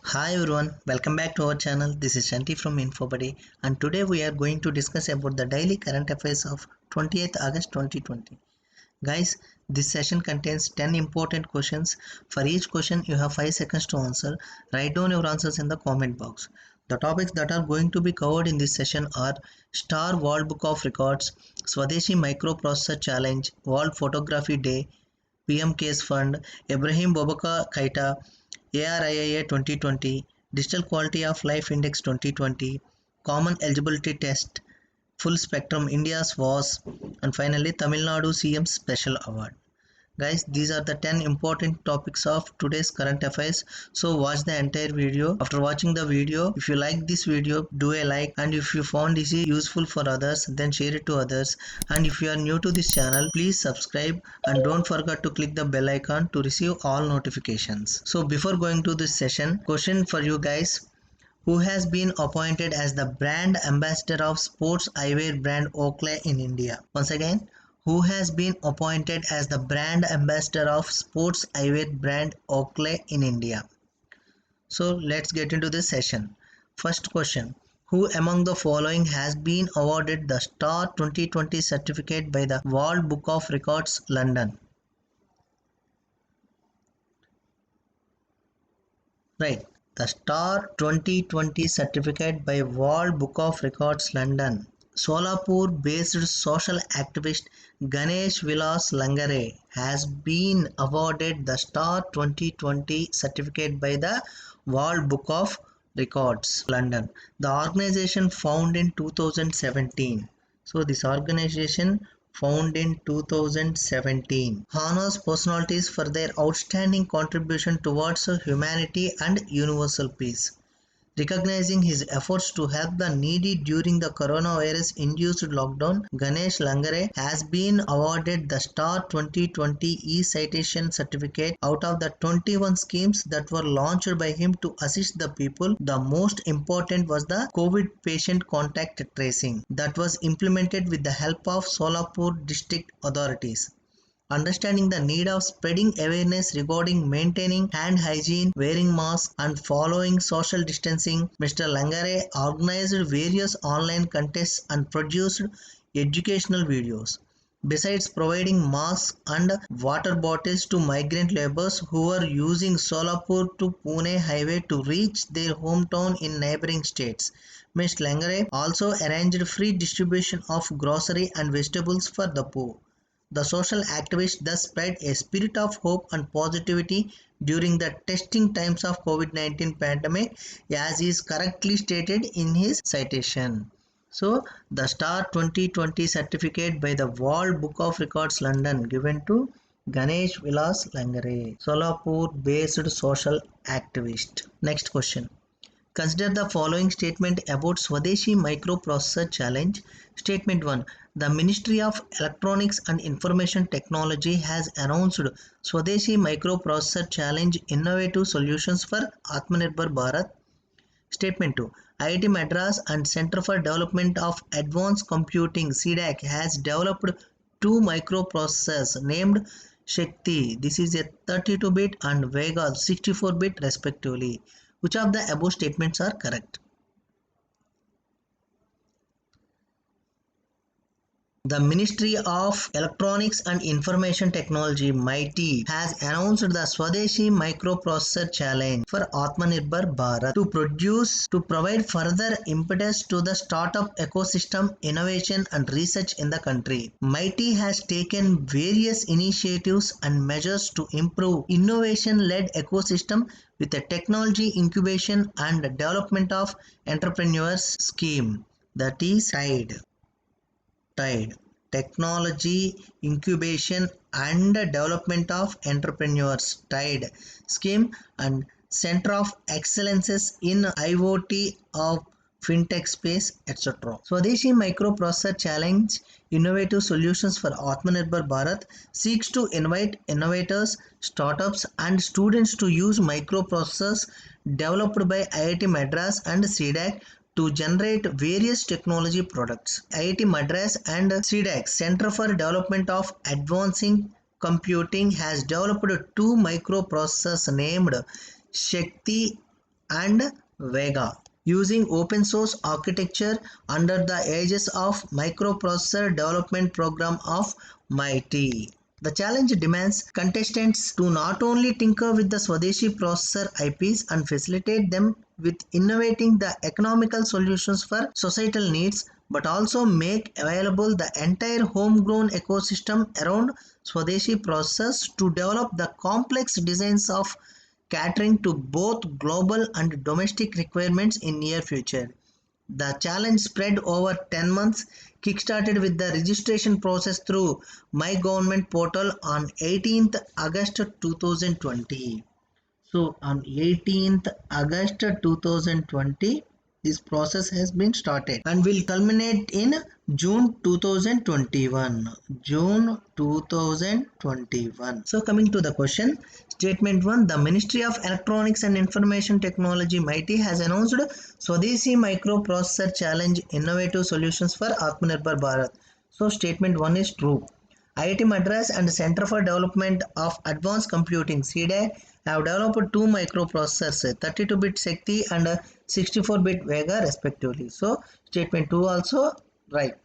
Hi everyone, welcome back to our channel. This is Shanti from InfoBuddy, and today we are going to discuss about the daily current affairs of 28th August 2020. Guys, this session contains 10 important questions. For each question you have 5 seconds to answer. Write down your answers in the comment box. The topics that are going to be covered in this session are Star World Book of Records, Swadeshi Microprocessor Challenge, World Photography Day, PM Case Fund, Ibrahim Boubacar Keita, ARIIA 2020, Digital Quality of Life Index 2020, Common Eligibility Test, Full Spectrum India's was, and finally Tamil Nadu CM Special Award. Guys, these are the 10 important topics of today's current affairs. So watch the entire video. After watching the video, if you like this video, do a like, and if you found this useful for others, then share it to others. And if you are new to this channel, please subscribe and don't forget to click the bell icon to receive all notifications. So before going to this session, question for you guys: who has been appointed as the brand ambassador of sports eyewear brand Oakley in India? Once again, who has been appointed as the brand ambassador of sports eyewear brand Oakley in India? So let's get into this session. First question: who among the following has been awarded the Star 2020 certificate by the World Book of Records, London? Right. The Star 2020 certificate by World Book of Records, London. Solapur-based social activist Ganesh Vilas Langare has been awarded the Star 2020 certificate by the World Book of Records, London. The organization founded in 2017. So this organization founded in 2017 honors personalities for their outstanding contribution towards humanity and universal peace. Recognizing his efforts to help the needy during the coronavirus-induced lockdown, Ganesh Langare has been awarded the Star 2020 e-citation certificate out of the 21 schemes that were launched by him to assist the people. The most important was the COVID patient contact tracing that was implemented with the help of Solapur district authorities. Understanding the need of spreading awareness regarding maintaining hand hygiene, wearing masks, and following social distancing, Mr. Langare organized various online contests and produced educational videos. Besides providing masks and water bottles to migrant laborers who were using Solapur to Pune highway to reach their hometown in neighboring states, Mr. Langare also arranged free distribution of grocery and vegetables for the poor. The social activist thus spread a spirit of hope and positivity during the testing times of COVID-19 pandemic, as is correctly stated in his citation. So, the Star 2020 certificate by the World Book of Records, London, given to Ganesh Vilas Langare, Solapur-based social activist. Next question. Consider the following statement about Swadeshi Microprocessor Challenge. Statement 1. The Ministry of Electronics and Information Technology has announced Swadeshi Microprocessor Challenge Innovative Solutions for Atmanirbhar Bharat. Statement 2. IIT Madras and Center for Development of Advanced Computing CDAC has developed two microprocessors named Shakti. This is a 32-bit and Vega 64-bit respectively. Which of the above statements are correct? The Ministry of Electronics and Information Technology (MeitY) has announced the Swadeshi Microprocessor Challenge for Atmanirbhar Bharat to provide further impetus to the startup ecosystem, innovation and research in the country. MeitY has taken various initiatives and measures to improve innovation-led ecosystem with a technology incubation and development of entrepreneurs scheme, that is TIDE, Technology Incubation and Development of Entrepreneurs TIDE scheme, and Center of Excellences in IoT of fintech space, etc. Swadeshi Microprocessor Challenge Innovative Solutions for Atmanirbhar Bharat seeks to invite innovators, startups and students to use microprocessors developed by IIT Madras and CDAC to generate various technology products. IIT Madras and CDAC Center for Development of Advancing Computing has developed two microprocessors named Shakti and Vega using open source architecture under the aegis of Microprocessor Development Program of MIT. The challenge demands contestants to not only tinker with the Swadeshi processor IPs and facilitate them with innovating the economical solutions for societal needs, but also make available the entire homegrown ecosystem around Swadeshi processors to develop the complex designs of catering to both global and domestic requirements in near future. The challenge spread over 10 months, kickstarted with the registration process through My Government portal on 18th August 2020. So on 18th August 2020, this process has been started and will culminate in June 2021. June 2021. So coming to the question, statement 1, the Ministry of Electronics and Information Technology MIT has announced Swadeshi Microprocessor Challenge Innovative Solutions for Atmanirbhar Bharat. So statement 1 is true. IIT Madras and Center for Development of Advanced Computing (CDAC) have developed two microprocessors, 32-bit Shakti and 64-bit Vega respectively. So statement 2 also right.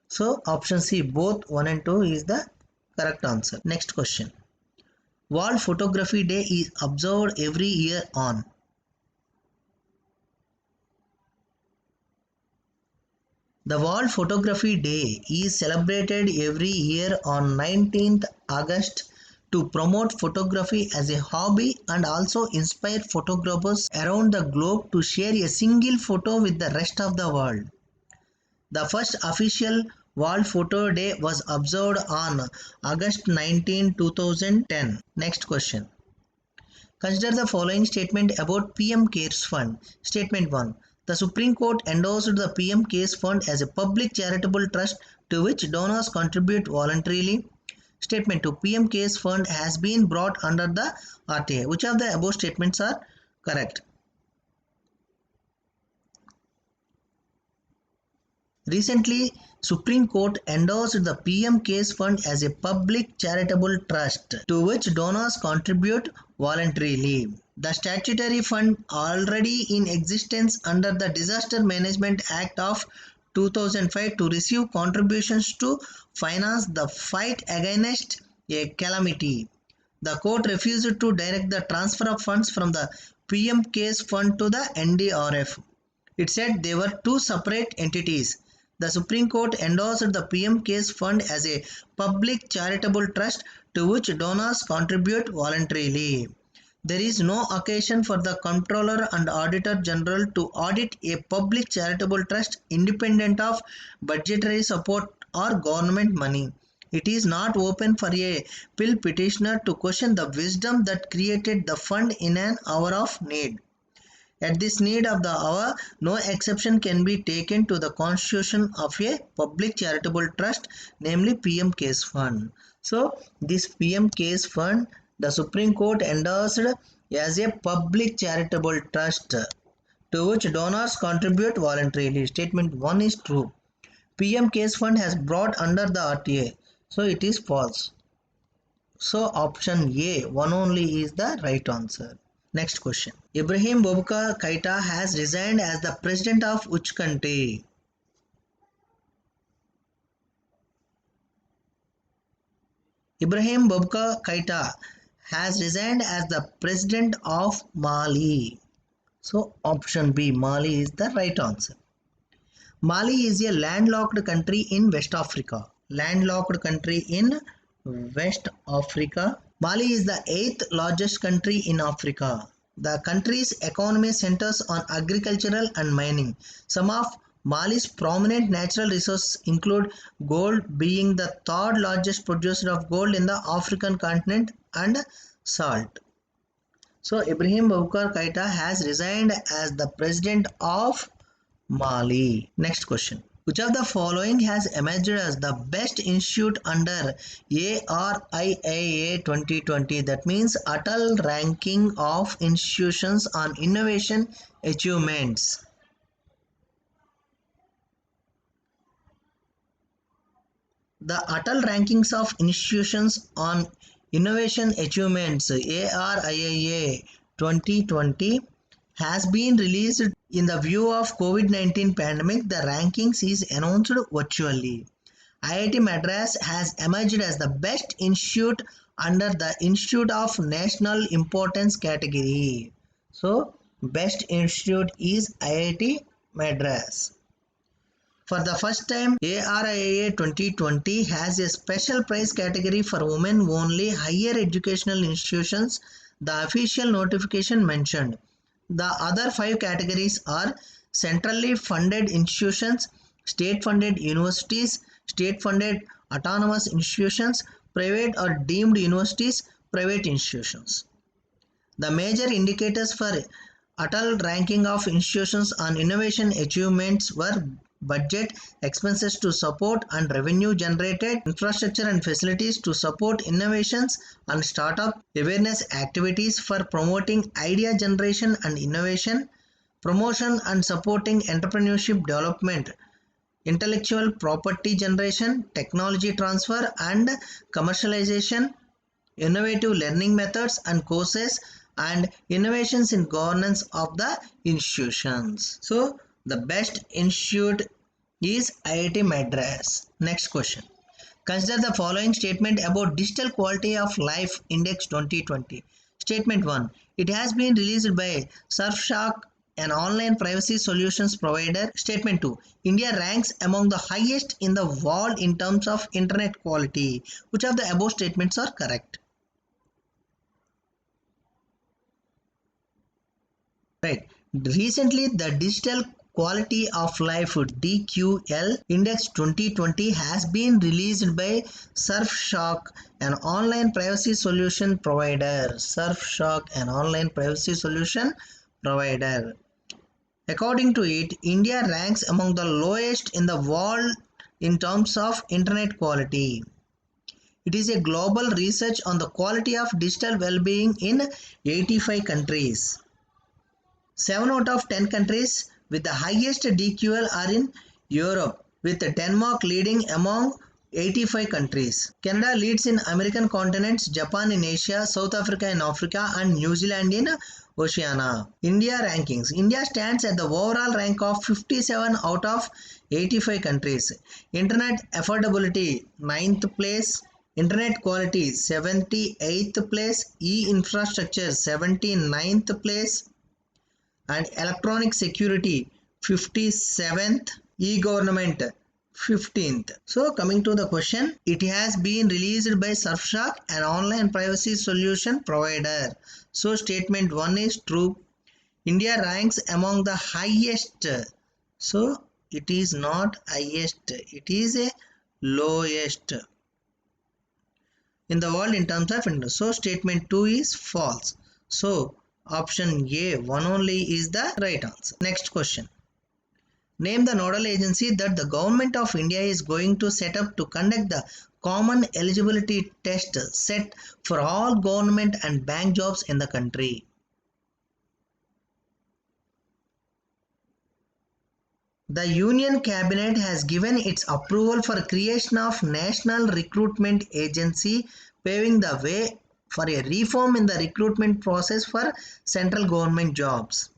So option C, both 1 and 2 is the correct answer. Next question. World Photography Day is observed every year on. The World Photography Day is celebrated every year on 19th August to promote photography as a hobby and also inspire photographers around the globe to share a single photo with the rest of the world. The first official World Photo Day was observed on August 19, 2010. Next question. Consider the following statement about PM CARES Fund. Statement 1. The Supreme Court endorsed the PM CARES Fund as a public charitable trust to which donors contribute voluntarily. Statement 2. PM CARES Fund has been brought under the RTA. Which of the above statements are correct? Recently, Supreme Court endorsed the PM CARES Fund as a public charitable trust to which donors contribute voluntarily. The statutory fund already in existence under the Disaster Management Act of 2005 to receive contributions to finance the fight against a calamity. The court refused to direct the transfer of funds from the PM CARES Fund to the NDRF. It said they were two separate entities. The Supreme Court endorsed the PM CARES Fund as a public charitable trust to which donors contribute voluntarily. There is no occasion for the Comptroller and Auditor General to audit a public charitable trust independent of budgetary support or government money. It is not open for a pill petitioner to question the wisdom that created the fund in an hour of need. At this need of the hour, no exception can be taken to the constitution of a public charitable trust, namely PM CARES Fund. So, this PM CARES Fund, the Supreme Court endorsed as a public charitable trust to which donors contribute voluntarily. Statement 1 is true. PM CARES Fund has brought under the RTA. So, it is false. So, option A, one only is the right answer. Next question. Ibrahim Boubacar Keita has resigned as the president of which country? Ibrahim Boubacar Keita has resigned as the president of Mali. So option B, Mali is the right answer. Mali is a landlocked country in West Africa. Landlocked country in West Africa. Mali is the 8th largest country in Africa. The country's economy centers on agricultural and mining. Some of Mali's prominent natural resources include gold, being the third largest producer of gold in the African continent, and salt. So Ibrahim Boubacar Keita has resigned as the president of Mali. Next question. Which of the following has emerged as the best institute under ARIIA 2020? That means Atal Ranking of Institutions on Innovation Achievements. The Atal Rankings of Institutions on Innovation Achievements ARIIA 2020 has been released in the view of COVID-19 pandemic. The rankings is announced virtually. IIT Madras has emerged as the best institute under the Institute of National Importance category. So, best institute is IIT Madras. For the first time, ARIIA 2020 has a special prize category for women only higher educational institutions, the official notification mentioned. The other five categories are centrally funded institutions, state funded universities, state funded autonomous institutions, private or deemed universities, private institutions. The major indicators for Atal ranking of institutions on innovation achievements were budget, expenses to support and revenue generated, infrastructure and facilities to support innovations and startup, awareness activities for promoting idea generation and innovation, promotion and supporting entrepreneurship development, intellectual property generation, technology transfer and commercialization, innovative learning methods and courses, and innovations in governance of the institutions. So, the best institute is IIT Madras. Next question. Consider the following statement about Digital Quality of Life Index 2020. Statement 1. It has been released by Surfshark, an online privacy solutions provider. Statement 2. India ranks among the highest in the world in terms of internet quality. Which of the above statements are correct? Right. Recently, the Digital Quality of Life DQL Index 2020 has been released by Surfshark, an online privacy solution provider. Surfshark, an online privacy solution provider. According to it, India ranks among the lowest in the world in terms of internet quality. It is a global research on the quality of digital well-being in 85 countries. 7 out of 10 countries with the highest DQL are in Europe, with Denmark leading among 85 countries. Canada leads in American continents, Japan in Asia, South Africa in Africa, and New Zealand in Oceania. India rankings. India stands at the overall rank of 57 out of 85 countries. Internet affordability, 9th place. Internet quality, 78th place. E-infrastructure, 79th place. And electronic security 57th, e-government 15th. So coming to the question, it has been released by Surfshark, an online privacy solution provider. So statement 1 is true. India ranks among the highest. So it is not highest, it is a lowest in the world in terms of internet. So statement 2 is false. So option A, one only, is the right answer. Next question. Name the nodal agency that the Government of India is going to set up to conduct the common eligibility test set for all government and bank jobs in the country. The Union Cabinet has given its approval for creation of National Recruitment Agency, paving the way for a reform in the recruitment process for central government jobs.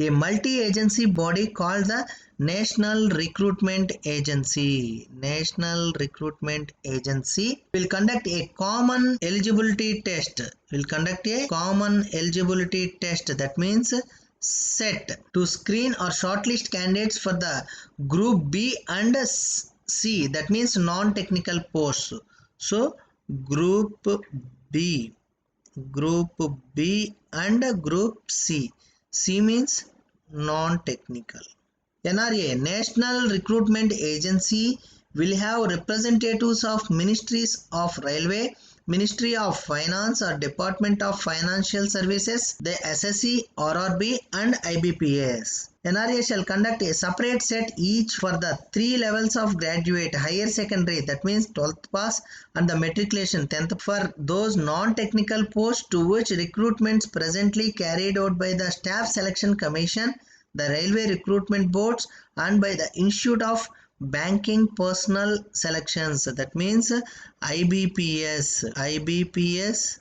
A multi-agency body called the National Recruitment Agency will conduct a common eligibility test. That means set to screen or shortlist candidates for the Group B and C. That means non-technical posts. So Group B and Group C. C means non-technical. NRA, National Recruitment Agency, will have representatives of Ministries of Railway, Ministry of Finance or Department of Financial Services, the SSC, RRB and IBPS. NRA shall conduct a separate set each for the 3 levels of graduate higher secondary, that means 12th pass, and the matriculation 10th for those non-technical posts to which recruitments presently carried out by the Staff Selection Commission, the Railway Recruitment Boards and by the Institute of Banking Personal Selections, that means IBPS,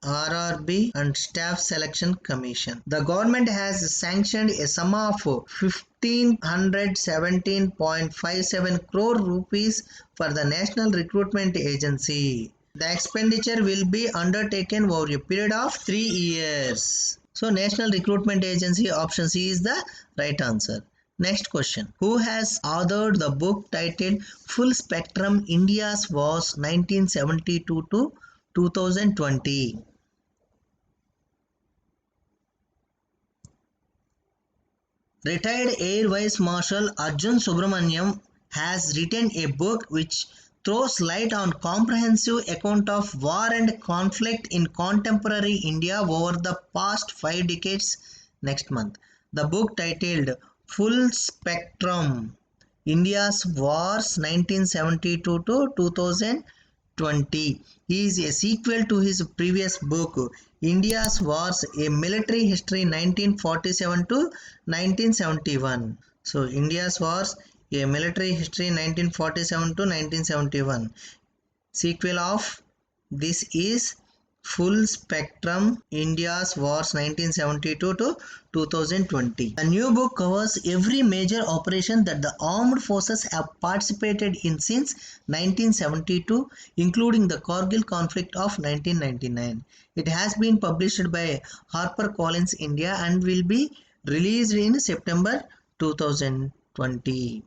RRB and Staff Selection Commission. The government has sanctioned a sum of 1517.57 crore rupees for the National Recruitment Agency. The expenditure will be undertaken over a period of 3 years. So National Recruitment Agency, option C is the right answer. Next question. Who has authored the book titled Full Spectrum India's Wars 1972 to 2020? Retired Air Vice Marshal Arjun Subramaniam has written a book which throws light on comprehensive account of war and conflict in contemporary India over the past 5 decades next month. The book titled Full Spectrum India's Wars 1972 to 2020 is a sequel to his previous book India's Wars, a Military History 1947 to 1971. So India's Wars, a Military History 1947 to 1971. Sequel of this is Full Spectrum India's Wars 1972 to 2020. The new book covers every major operation that the armed forces have participated in since 1972, including the Kargil conflict of 1999. It has been published by HarperCollins India and will be released in September 2020.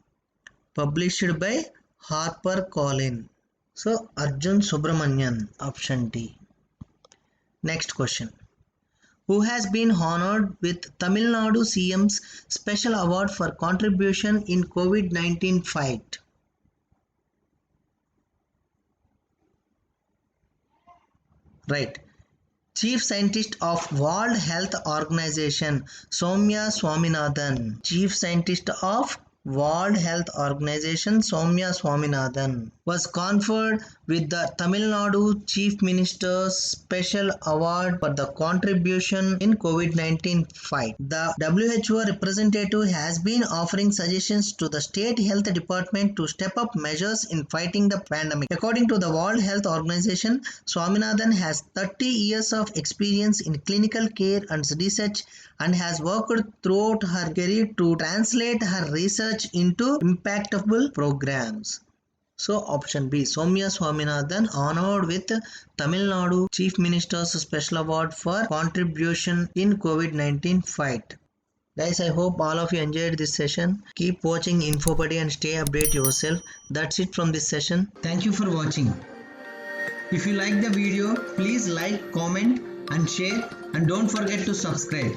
Published by HarperCollins. So Arjun Subramanian, option D. Next question. Who has been honored with Tamil Nadu CM's Special Award for contribution in COVID-19 fight? Right. Chief Scientist of World Health Organization Soumya Swaminathan. Chief Scientist of World Health Organization Soumya Swaminathan was conferred with the Tamil Nadu Chief Minister's Special Award for the contribution in COVID-19 fight. The WHO representative has been offering suggestions to the state health department to step up measures in fighting the pandemic. According to the World Health Organization, Swaminathan has 30 years of experience in clinical care and research and has worked throughout her career to translate her research into impactful programs. So option B, Soumya Swaminathan honored with Tamil Nadu Chief Minister's Special Award for contribution in COVID-19 fight. Guys, I hope all of you enjoyed this session. Keep watching InfoBuddy and stay update yourself. That's it from this session. Thank you for watching. If you like the video, please like, comment and share, and don't forget to subscribe.